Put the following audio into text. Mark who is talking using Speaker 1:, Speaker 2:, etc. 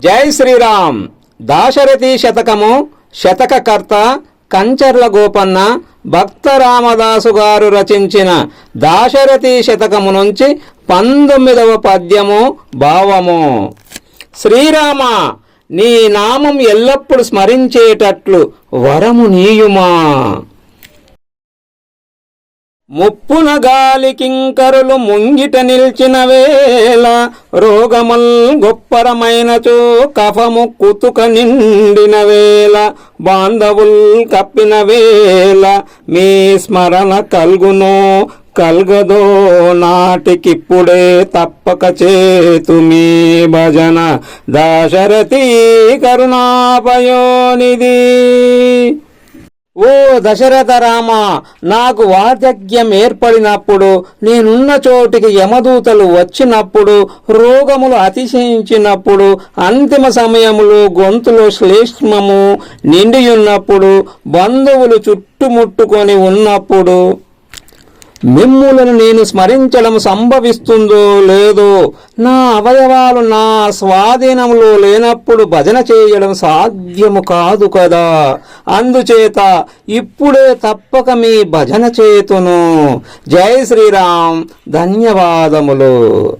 Speaker 1: జై శ్రీరామ్. దాశరథి శతకము శతకకర్త కంచర్ల గోపన్న భక్త రామదాసు గారు రచించిన దాశరథి శతకము నుంచి 19వ పద్యము భావము. శ్రీరామ, నీ నామం ఎల్లప్పుడు స్మరించేటట్లు వరము నీయుమా. ముప్పున గాలి కింకరులు ముంగిట నిల్చిన వేళ, రోగముల్ గొప్పరమైనచో కఫము కుతుక నిండిన వేళ, బాంధవుల్ కప్పిన వేళ మీ స్మరణ కల్గునో కల్గదో నాటికిప్పుడే తప్పక చేతుమీ భజన దాశరథి కరుణాపయోనిధి. ఓ దశరథ రామ, నాకు వార్ధక్యం ఏర్పడినప్పుడు, నేనున్న చోటికి యమదూతలు వచ్చినప్పుడు, రోగములు అతిశయించినప్పుడు, అంతిమ సమయములో గొంతులో శ్లేష్మము నిండియున్నప్పుడు, బంధువులు చుట్టుముట్టుకొని ఉన్నప్పుడు, మిమ్ములను నేను స్మరించడం సంభవిస్తుందో లేదో, నా అవయవాలు నా స్వాధీనంలో లేనప్పుడు భజన చేయడం సాధ్యము కాదు కదా. అందుచేత ఇప్పుడే తప్పక మీ భజన చేతును. జై శ్రీరామ్. ధన్యవాదములు.